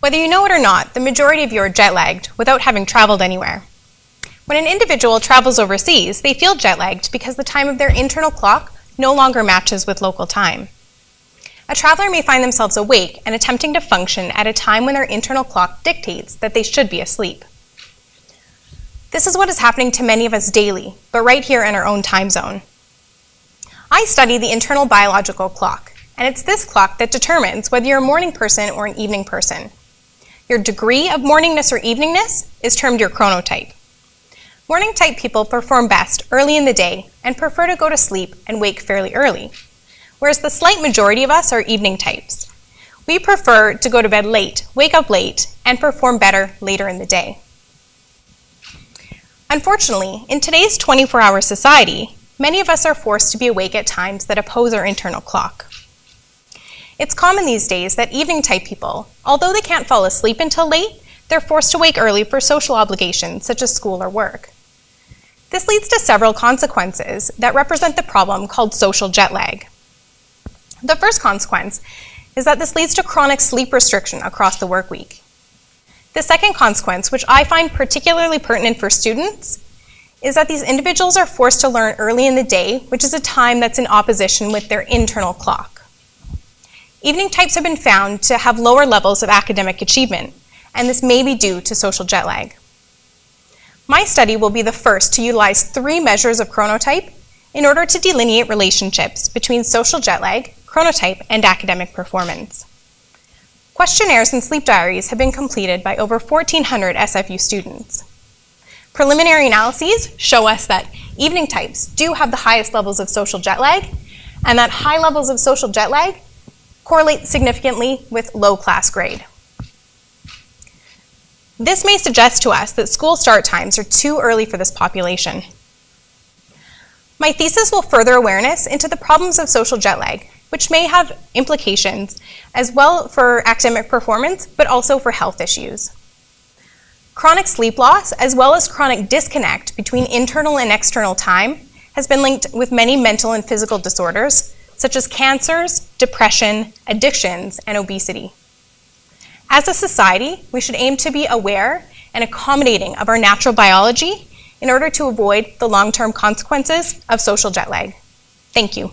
Whether you know it or not, the majority of you are jet-lagged without having traveled anywhere. When an individual travels overseas, they feel jet-lagged because the time of their internal clock no longer matches with local time. A traveler may find themselves awake and attempting to function at a time when their internal clock dictates that they should be asleep. This is what is happening to many of us daily, but right here in our own time zone. I study the internal biological clock, and it's this clock that determines whether you're a morning person or an evening person. Your degree of morningness or eveningness is termed your chronotype. Morning type people perform best early in the day and prefer to go to sleep and wake fairly early, whereas the slight majority of us are evening types. We prefer to go to bed late, wake up late, and perform better later in the day. Unfortunately, in today's 24-hour society, many of us are forced to be awake at times that oppose our internal clock. It's common these days that evening type people, although they can't fall asleep until late, they're forced to wake early for social obligations such as school or work. This leads to several consequences that represent the problem called social jet lag. The first consequence is that this leads to chronic sleep restriction across the work week. The second consequence, which I find particularly pertinent for students, is that these individuals are forced to learn early in the day, which is a time that's in opposition with their internal clock. Evening types have been found to have lower levels of academic achievement, and this may be due to social jet lag. My study will be the first to utilize 3 measures of chronotype in order to delineate relationships between social jet lag, chronotype, and academic performance. Questionnaires and sleep diaries have been completed by over 1,400 SFU students. Preliminary analyses show us that evening types do have the highest levels of social jet lag, and that high levels of social jet lag correlate significantly with low class grade. This may suggest to us that school start times are too early for this population. My thesis will further awareness into the problems of social jet lag, which may have implications as well for academic performance, but also for health issues. Chronic sleep loss, as well as chronic disconnect between internal and external time, has been linked with many mental and physical disorders, such as cancers, depression, addictions, and obesity. As a society, we should aim to be aware and accommodating of our natural biology in order to avoid the long-term consequences of social jet lag. Thank you.